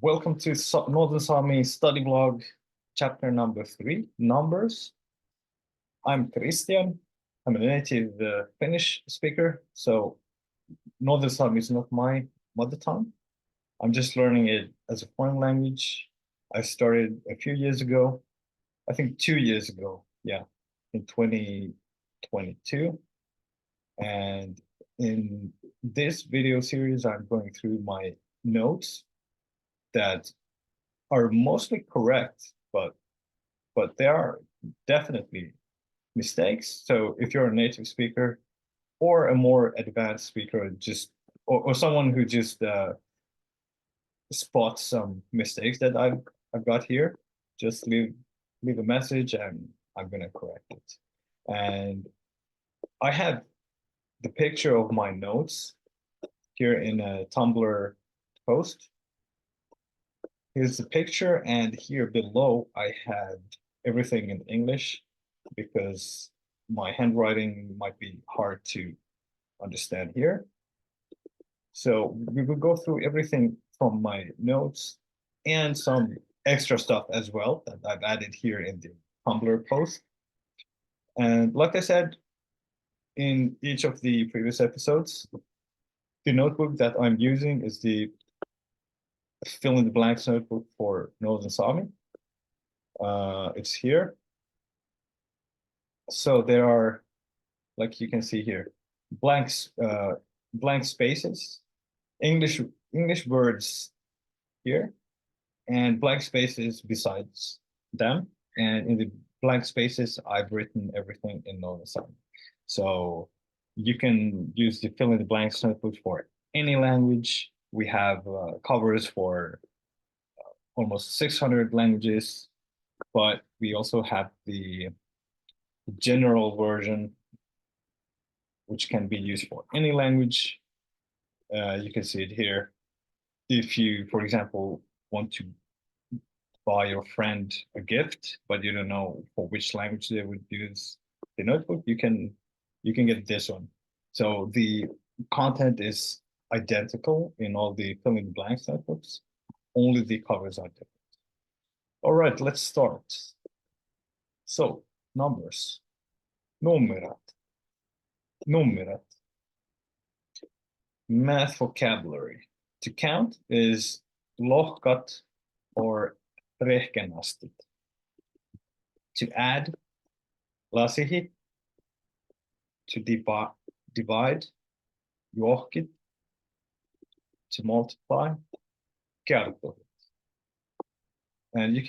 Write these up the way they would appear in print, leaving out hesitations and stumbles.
Welcome to Northern Sámi study blog, chapter number 3, numbers. I'm Christian. I'm a native Finnish speaker, so Northern Sámi is not my mother tongue. I'm just learning it as a foreign language. I started a few years ago, I think 2 years ago, yeah, in 2022. And in this video series, I'm going through my notes that are mostly correct, but there are definitely mistakes. So if you're a native speaker or a more advanced speaker, just or someone who just spots some mistakes that I've got here, just leave a message and I'm gonna correct it. And I have the picture of my notes here in a Tumblr post. Here's the picture, and here below I had everything in English because my handwriting might be hard to understand here. So we will go through everything from my notes and some extra stuff as well that I've added here in the Tumblr post. And like I said in each of the previous episodes, the notebook that I'm using is the fill in the blanks notebook for Northern Sámi. It's here. So there are, like you can see here, blank spaces, English words here, and blank spaces besides them. And in the blank spaces, I've written everything in Northern Sámi. So you can use the fill in the blanks notebook for any language. We have covers for almost 600 languages, but we also have the general version, which can be used for any language. You can see it here. If you, for example, want to buy your friend a gift, but you don't know for which language they would use the notebook, you can get this one. So the content is identical in all the fill in the blanks notebooks, only the covers are different. All right, let's start. So numbers, numerat, numerat. Math vocabulary. To count is lohkat or rehkenastit. To add, lasihit. To divide, johkit. To multiply, kertohit. And you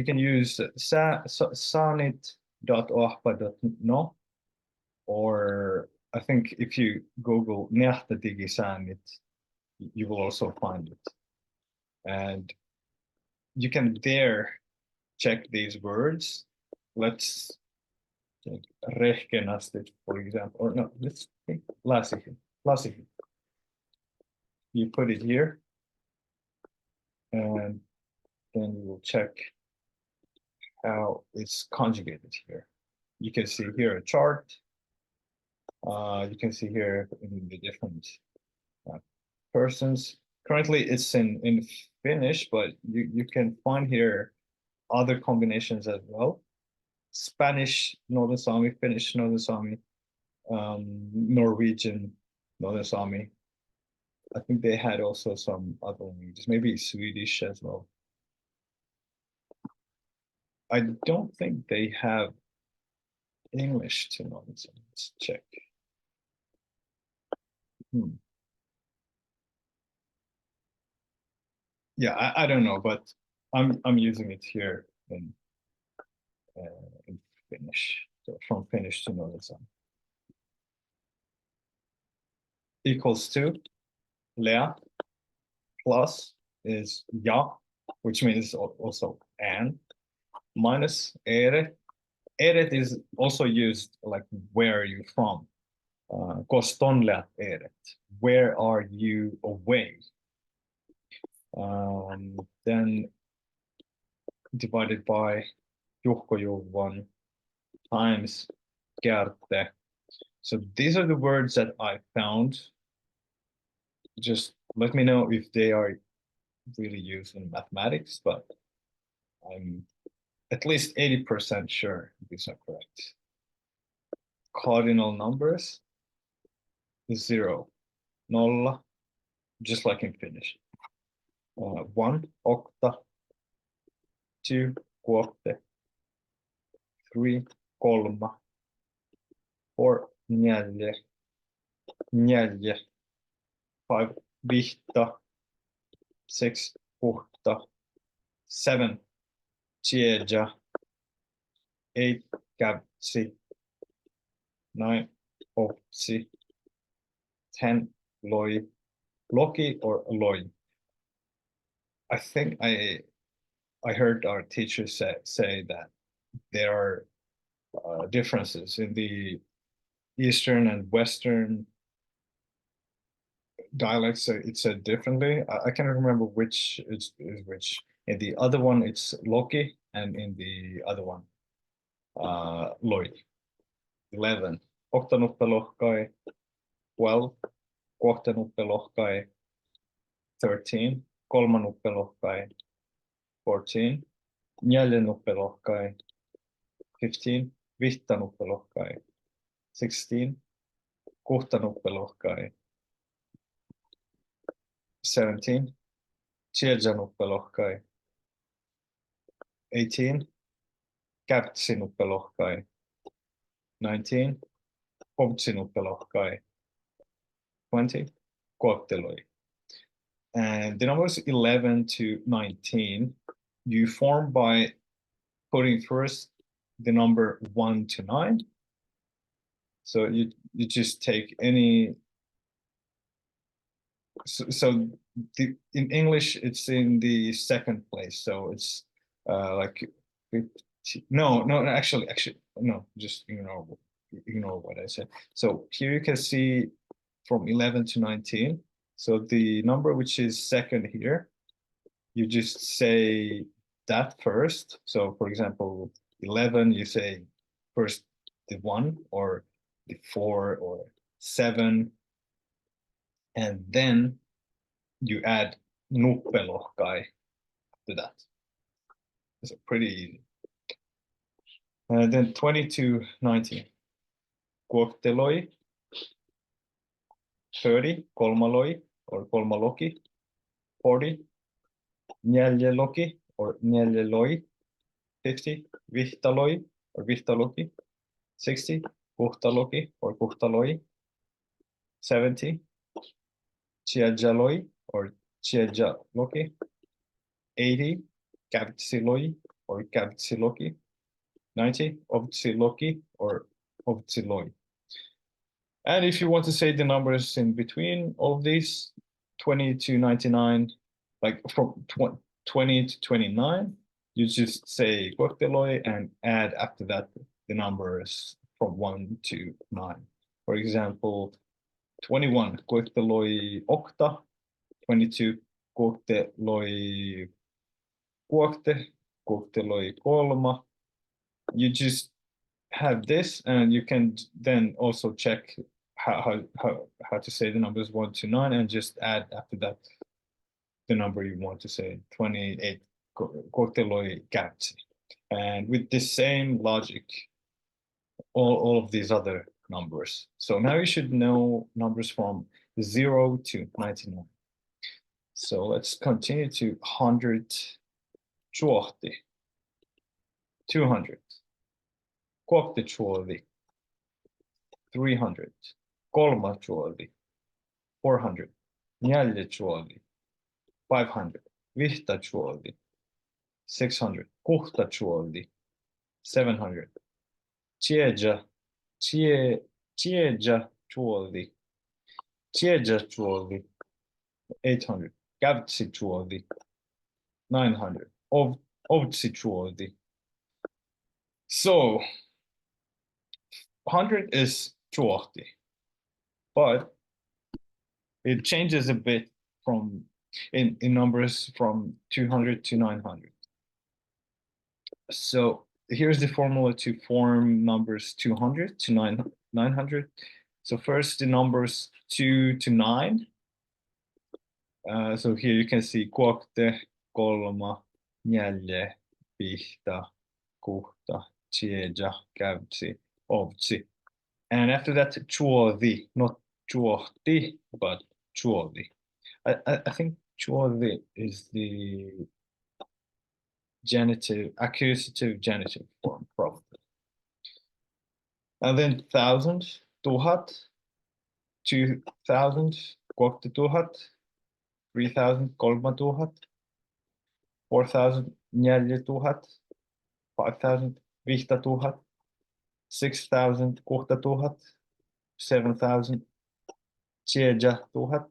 can use sanit.ohpa.no, or I think if you Google sanit, you will also find it. And you can there check these words. Let's take rehkenastit, for example, or no, let's take lasihit. You put it here, and then you will check how it's conjugated here. You can see here a chart. You can see here in the different persons. Currently it's in Finnish, but you can find here other combinations as well. Spanish Northern Sámi, Finnish Northern Sámi, Norwegian Northern Sámi. I think they had also some other languages, maybe Swedish as well. I don't think they have English to Northern Sámi. Let's check. Yeah, I don't know, but I'm using it here in Finnish, so from Finnish to Northern Sámi. Equals to Lea, plus is ja, which means also and, minus eret. Eret is also used like where are you from? Koston läät eret. Where are you away? Then divided by Juhko times Gerte. So these are the words that I found. Just let me know if they are really use in mathematics, but I'm at least 80% sure these are correct. Cardinal numbers, 0, nolla, just like in Finnish. 1, octa, 2, kuotte, 3, kolma, 4, neljä, 5, vihta, 6, puhta, 7, tjeja, 8, kävsi, 9, opsi, 10, loi, loki or loi. I think I heard our teachers say that there are differences in the Eastern and Western dialects. It's said differently. I cannot remember which is which. In the other one, it's loki, and in the other one, loi. 11. Oktanuppelohkai. 12. Kuoktanuppelohkai. 13. Kolmanuppelohkai. 14. Näljanuppelohkai. 15. Vihtanuppelohkai. 16. Kuhtanuppelohkai. 17. Tjejanuppelohkai. 18. Käptsinuppelohkai. 19. Povtsinuppelohkai. 20. Kootteloi. And the numbers 11 to 19 you form by putting first the number 1 to 9. So you just take any. So in English it's in the second place. So it's like actually no, just ignore what I said. So here you can see from 11 to 19. So the number which is second here, you just say that first. So for example, 11, you say first the 1 or the 4 or 7, and then you add nuppelohkai to that. It's pretty easy. And then 20 to 19. Kuokteloi. 30, kolmaloi or kolmaloki. 40, näljeloki or näljeloi. 50, vihtaloi or vihtaloki. 60, puhtaloki or puhtaloi. 70, tjejaloi or tjejaloki. 80, kävtsiloi or kävtsiloki. 90, ovtsiloki or ovtsiloi. And if you want to say the numbers in between all of these, 20 to 99, like from 20 to 29, you just say kuokteloi and add after that the numbers from 1 to 9. For example, 21, kuokteloi okta. 22, kuokteloi kuokte. Kuokteloi kolma. You just have this, and you can then also check how to say the numbers 1 to 9 and just add after that the number you want to say. 28, kuokteloi kävtsi. And with the same logic, all of these other numbers. So now you should know numbers from 0 to 99. So let's continue to 100, 200, 200. Kuoktechuoli, 300. Kolmachuoli, 400. Näljechuoli, 500. Vihtachuoli, 600. Kuhtachuoli, 700. Tjejachuoli, 800. Kävtsichuoli, 900. Ovtsichuoli. So 100 is 200, but it changes a bit from in numbers from 200 to 900. So here's the formula to form numbers 200 to 900. So first the numbers 2 to 9, So here you can see kuokte, kolma, neljä, pihta, kuhta, tjeja, kävtsi, ovtsi. And after that, chuovi, not chuohti, but chuovi. I think chuovi is the genitive, accusative genitive form, probably. And then thousand, tuhat, 2000, kuokte tuhat, 3000, kolma tuhat, 4000, neljä tuhat, 5000, vihta tuhat, 6000, kuhta tuhat, 7000, tjeja tuhat,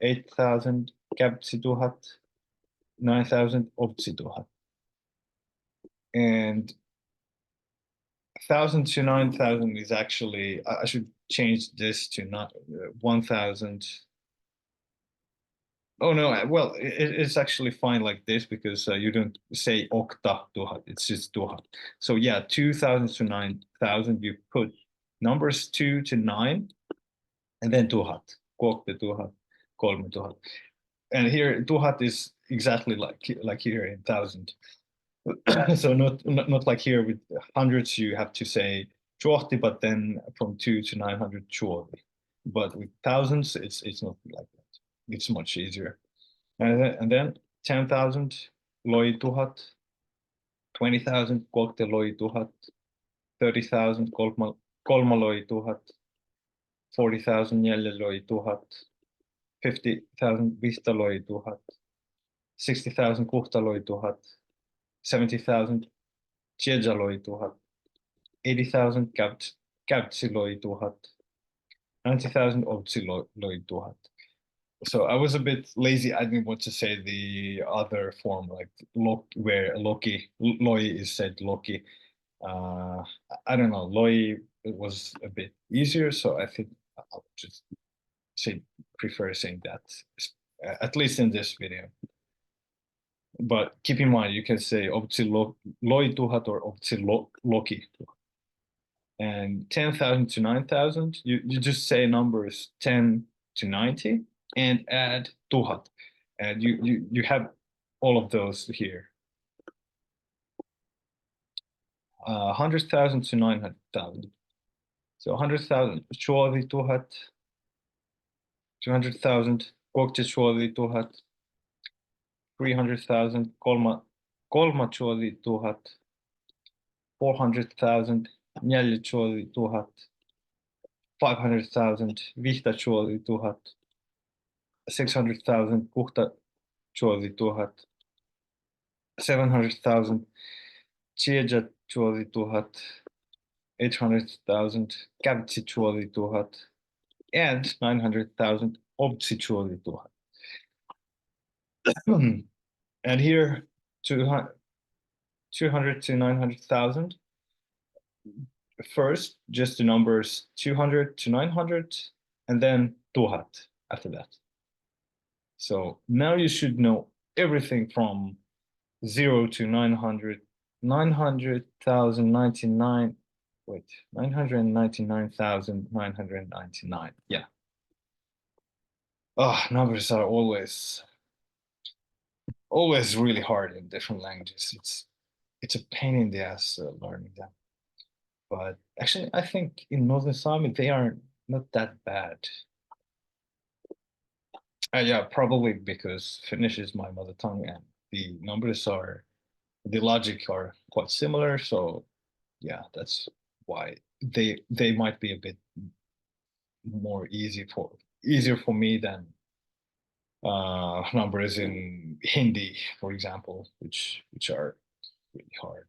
8000, käpsi tuhat, 9000, optsi tuhat. And 1000 to 9000 is actually, I should change this to not 1000. Oh no, well, it's actually fine like this because you don't say okta tuhat, it's just tuhat. So yeah, 2000 to 9000, you put numbers 2 to 9 and then tuhat, kokte tuhat, kolme tuhat. And here tuhat is exactly like here in thousand. So not like here with hundreds you have to say chuohti, but then from 2 to 900 chuohti. But with thousands it's not like that. It's much easier. And then 10,000 loi tuhat, 20,000 kokte loi tuhat, 30,000 kolma loi tuhat, 40,000 neljä loi tuhat, 50,000 vihta loi tuhat, 60,000 kuhta loi tuhat, 70,000 tjeja loi tuhat, 80,000 kävtsi loi tuhat, 90,000 ovtsi loi tuhat. So I was a bit lazy. I didn't want to say the other form, like where Loki, Loi is said Loki. I don't know. Loi was a bit easier, so I think I'll just prefer saying that, at least in this video. But keep in mind, you can say Optsi Loi tuhat or Optsi Loki. And 10,000 to 9,000, you just say numbers 10 to 90 and add tuhat. And you have all of those here. 100,000 to 900,000. So 100,000 chuovi tuhat, 200,000 kokte chuovi tuhat, 300,000 kolma chuovi tuhat, 400,000 neljä chuovi tuhat, 500,000 vihta chuovi tuhat, 600,000 kuhta chuovi tuhat, 700,000 tjeja chuovi tuhat, 800,000 kävtsi chuovi tuhat, and 900,000 optsi chuovi tuhat. And here 200 to 900,000. First, just the numbers 200 to 900, and then tuhat after that. So now you should know everything from 0 to 900, 900,099, wait, 999,999. Yeah. Oh, numbers are always really hard in different languages. It's a pain in the ass learning them. But actually, I think in Northern Sámi they are not that bad. Yeah, probably because Finnish is my mother tongue and the logic are quite similar. So yeah, that's why they might be a bit more easier for me than numbers in Hindi, for example, which are really hard.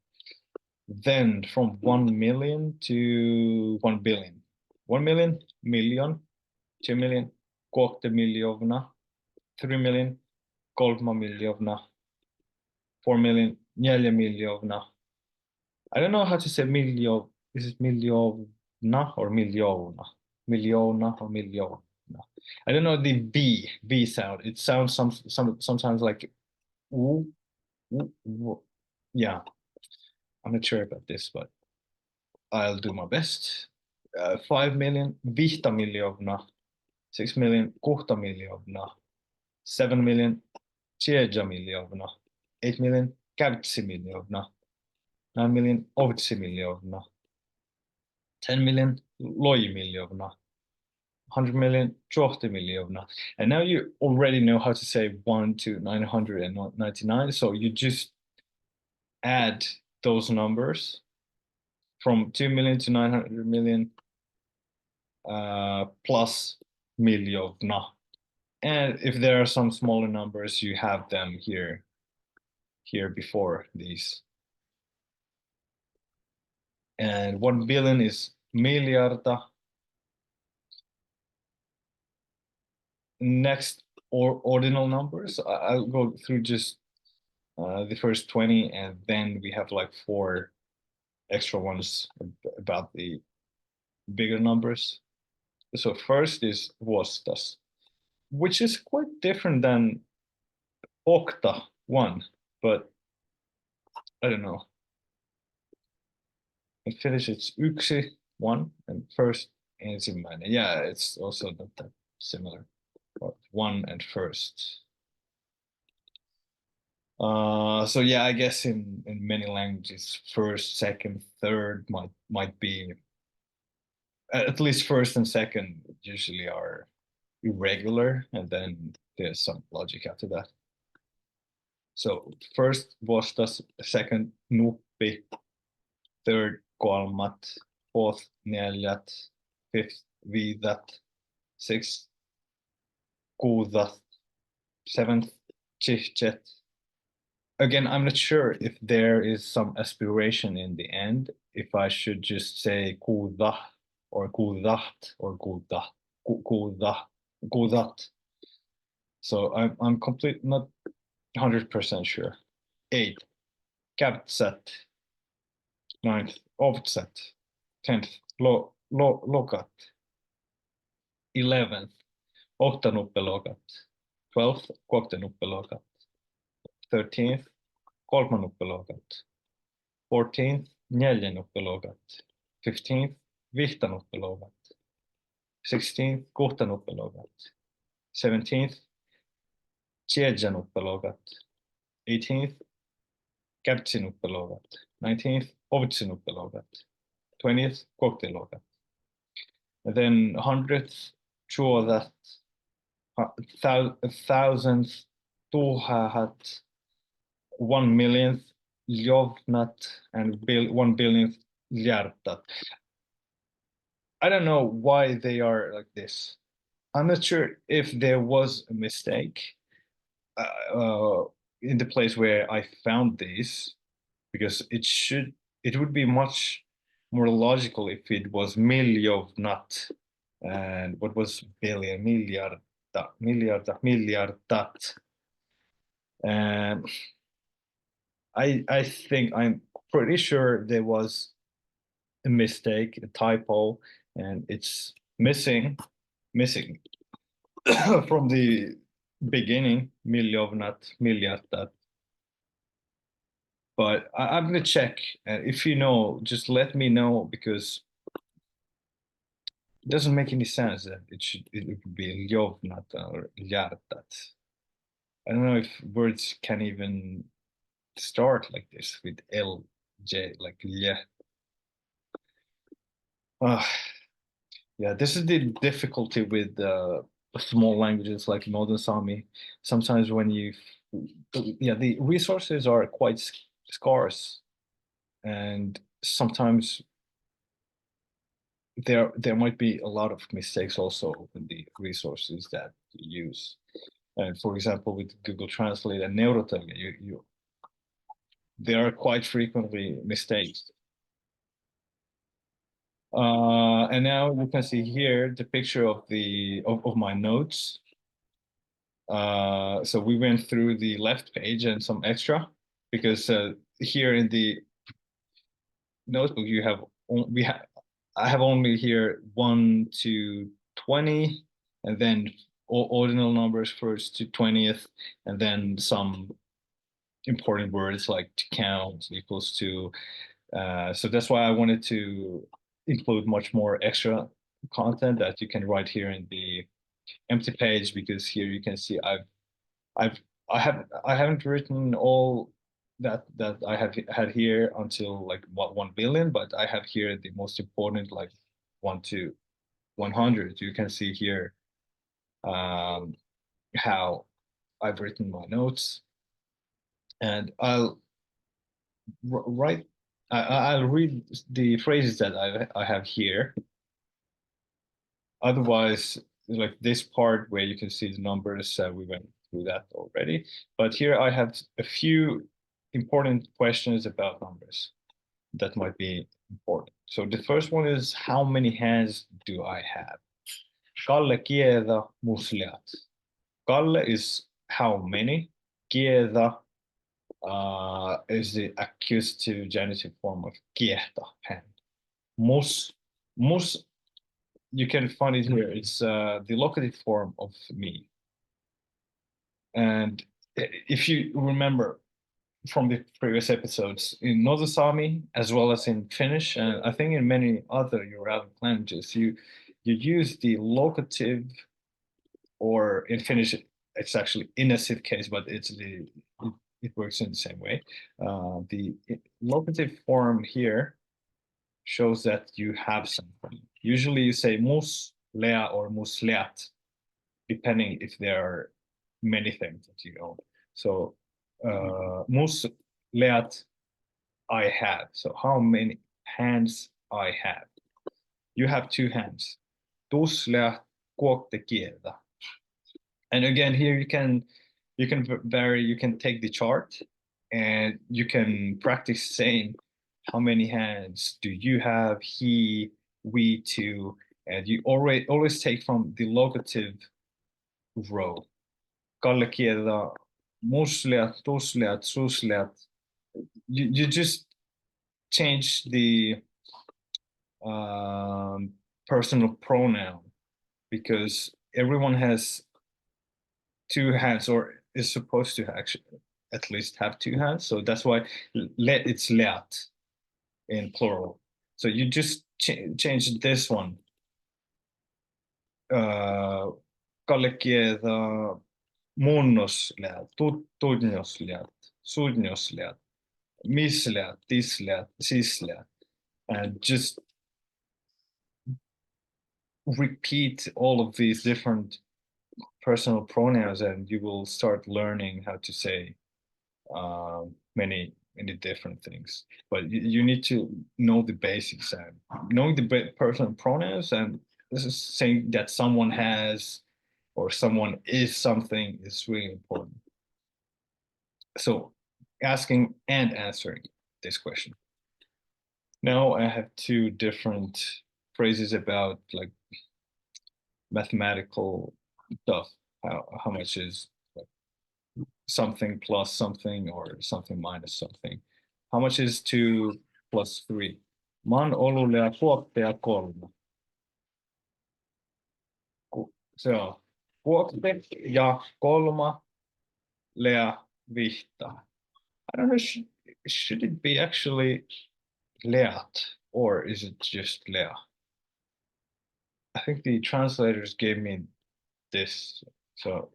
Then from 1 million to 1 billion. 1 million, million, 2 million, kohte miljoona, 3 million, kolma miljoona, 4 million, neljä miljoona. I don't know how to say miljo. Is it miljoona or miljoona? Miljoona or miljoona? I don't know the B sound. It sounds sometimes like ooh, ooh, ooh. Yeah. I'm not sure about this, but I'll do my best. 5 million, vihta miljoona, 6 million, kuhta miljoona, 7 million miljoona, 8 million miljoona, 9 million miljoona, 10 million miljoona, 100 million miljoona. And now you already know how to say 1 to 999, so you just add those numbers from 2 million to 900 million plus miljoona. And if there are some smaller numbers, you have them here before these. And 1 billion is miljarda. Next, ordinal numbers. I'll go through just the first 20, and then we have like 4 extra ones about the bigger numbers. So first is vuostas, which is quite different than octa 1, but I don't know. In Finnish, it's yksi, 1, and first, ensimmäinen. Yeah, it's also not that similar. But 1 and first. So yeah, I guess in many languages, first, second, third might be, at least first and second usually are irregular, and then there's some logic after that. So first vastas, second nuppi, third kolmat, fourth neljät, fifth viidat, sixth kuudat, seventh chihchet. Again, I'm not sure if there is some aspiration in the end, if I should just say kuudah or kuudaht or kuudat. So I'm not 100% sure. 8, kapset. 9th, offset. 10th, lokat. 11th, oktanuppelokat. 12th, koktanuppelokat. 13th, kolmanuppelokat. 14th, neljänuppelokat. 15th, vihtanuppelokat. 16th, kuhtanuppelokat. 17th, tjejanuppelokat. 18th, käptsinuppelokat. 19th, ovtsinuppelokat. 20th, koktelokat. And then 100th, chuodat. 1000th, tuhat. 1 millionth, jovnat, and 1 billionth, hjartat. I don't know why they are like this. I'm not sure if there was a mistake in the place where I found these, because it would be much more logical if it was miljovnat, and what was billion, miljardat. And I think I'm pretty sure there was a mistake, a typo, and it's missing from the beginning, miljovnat, miljardat. But I'm gonna check, and if you know, just let me know, because it doesn't make any sense that it would be ljovnat or hjartat. I don't know if words can even start like this with LJ, like yeah. Yeah, this is the difficulty with small languages like Northern Sámi. Sometimes when yeah, the resources are quite scarce, and sometimes there might be a lot of mistakes also in the resources that you use. And for example, with Google Translate and Neurotelge, there are quite frequently mistakes. And now you can see here the picture of my notes. So we went through the left page and some extra, because here in the notebook I have only here 1 to 20, and then ordinal numbers first to 20th, and then some important words like to count, equals to. So that's why I wanted to include much more extra content that you can write here in the empty page, because here you can see I've I've I haven't written all that I have had here until like what 1 billion, but I have here the most important like 1 to 100. You can see here um, how I've written my notes, and write. I'll read the phrases that I have here. Otherwise, like this part where you can see the numbers, we went through that already. But here I have a few important questions about numbers that might be important. So the first one is, how many hands do I have? Kalle kieda musliat. Kalle is how many. Kieda is the accusative genitive form of kiehta, hand. Mus, mus, you can find it here. It's the locative form of me. And if you remember from the previous episodes, in Northern Sámi, as well as in Finnish, and I think in many other Eurazic languages, you use the locative, or in Finnish, it's actually inassive case, but it works in the same way. The locative form here shows that you have something. Usually you say mus, lea, or musleat, depending if there are many things that you own. So mus leat, I have. So how many hands I have? You have two hands. Tus leat kuokte kieltä. And again, here you can vary. You can take the chart, and you can practice saying how many hands do you have, he, we, two, and you always take from the locative row. Kalle kieltä, musleat, tusleat, susleat. You just change the personal pronoun, because everyone has two hands, or is supposed to actually at least have two hands. So that's why it's leat in plural. So you just change this one. Kalle kieltä, munnosleat, tunnosleat, sudnosleat, misleat, tisleat, sisleat, and just repeat all of these different personal pronouns, and you will start learning how to say many different things. But you need to know the basics, and knowing the personal pronouns, and this is saying that someone has or someone is something, is really important. So asking and answering this question. Now I have two different phrases about like mathematical stuff. How much is like something plus something, or something minus something? How much is 2 plus 3? Man olulia kuoktea kolme. Se on kuokte ja kolma lea vihta. I don't know, should it be actually leat, or is it just lea? I think the translators gave me this. So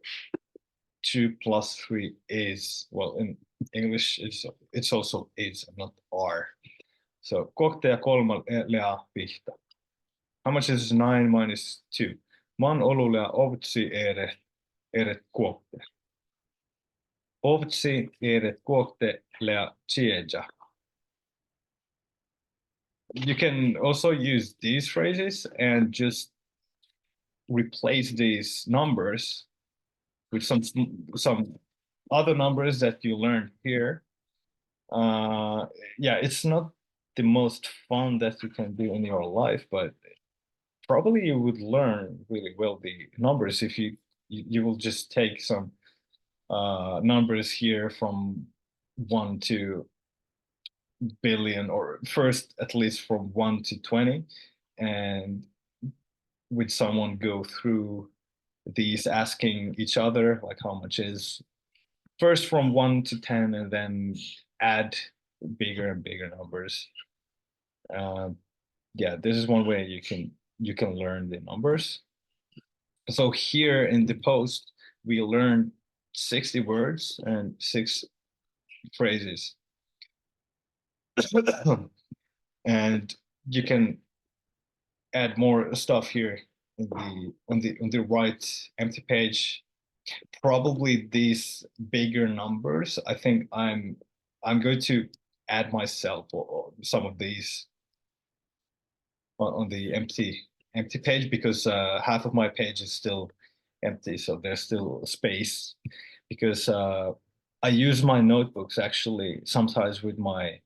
2 plus 3 is, well, in English, it's also is, not are. So kokte ja kolma lea vihta. How much is 9 minus 2? Man olulea ovtsi eret kuokte. Ovtsi eret kuokte lea chieja. You can also use these phrases and just replace these numbers with some other numbers that you learned here. Yeah, it's not the most fun that you can do in your life, but probably you would learn really well the numbers if you will just take some numbers here from 1 to billion, or first at least from 1 to 20, and with someone go through these, asking each other like how much is, first from 1 to 10, and then add bigger and bigger numbers. Yeah, this is one way you can learn the numbers. So here in the post, we learned 60 words and 6 phrases. And you can add more stuff here in the right empty page. Probably these bigger numbers. I think I'm going to add myself or some of these on the empty page, because half of my page is still empty, so there's still space. Because I use my notebooks actually sometimes with my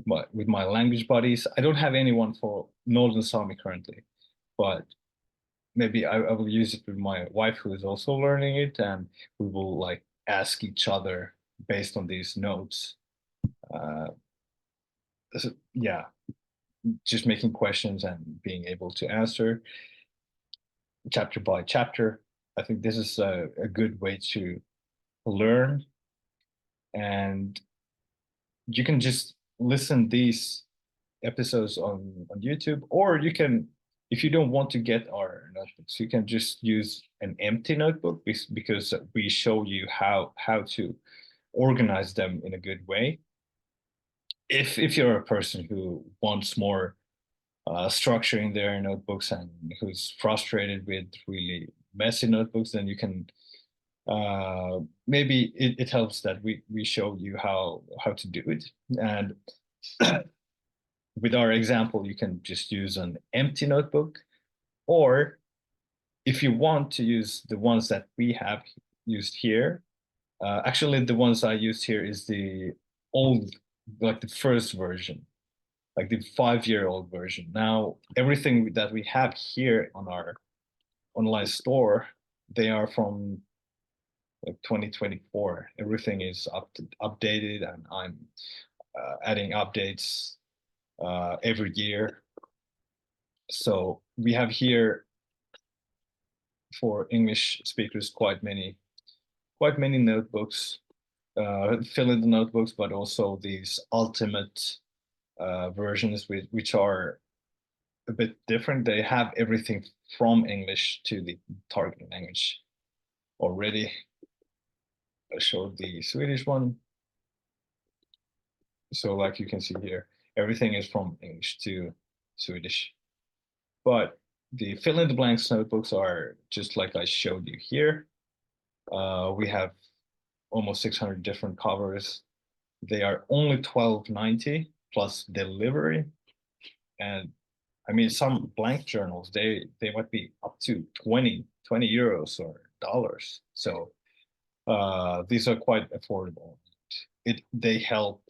language buddies. I don't have anyone for Northern Sámi currently, but maybe I will use it with my wife, who is also learning it, and we will like ask each other based on these notes. Uh, so, yeah, just making questions and being able to answer chapter by chapter. I think this is a good way to learn, and you can just listen these episodes on YouTube, or you can, if you don't want to get our notebooks, you can just use an empty notebook, because we show you how to organize them in a good way. If you're a person who wants more structure in their notebooks and who's frustrated with really messy notebooks, then you can maybe it helps that we show you how to do it. And with our example, you can just use an empty notebook, or if you want to use the ones that we have used here, actually the ones I used here is the old, like the first version, like the 5-year-old version. Now, everything that we have here on our online store, they are from like 2024. Everything is updated, and I'm adding updates every year. So we have here for English speakers quite many notebooks, fill in the notebooks, but also these ultimate versions which are a bit different. They have everything from English to the target language already. I showed the Swedish one. So like you can see here, everything is from English to Swedish. But the fill in the blanks notebooks are just like I showed you here. We have almost 600 different covers. They are only $12.90 plus delivery. And I mean, some blank journals, they might be up to 20 euros or dollars. So these are quite affordable. They help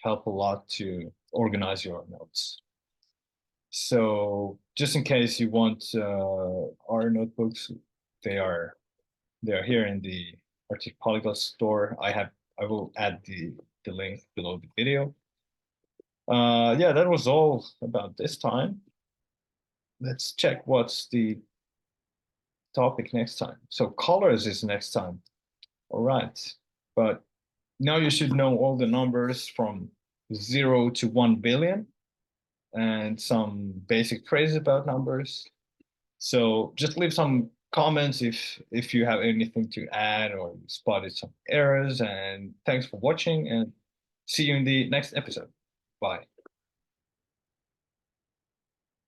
a lot to organize your notes. So just in case you want our notebooks, they are here in the Arctic Polyglot store. I will add the link below the video. Yeah, that was all about this time. Let's check what's the topic next time. So colors is next time. All right. But now you should know all the numbers from 0 to 1 billion and some basic phrases about numbers. So just leave some comments if you have anything to add or you spotted some errors. And thanks for watching, and see you in the next episode. Bye.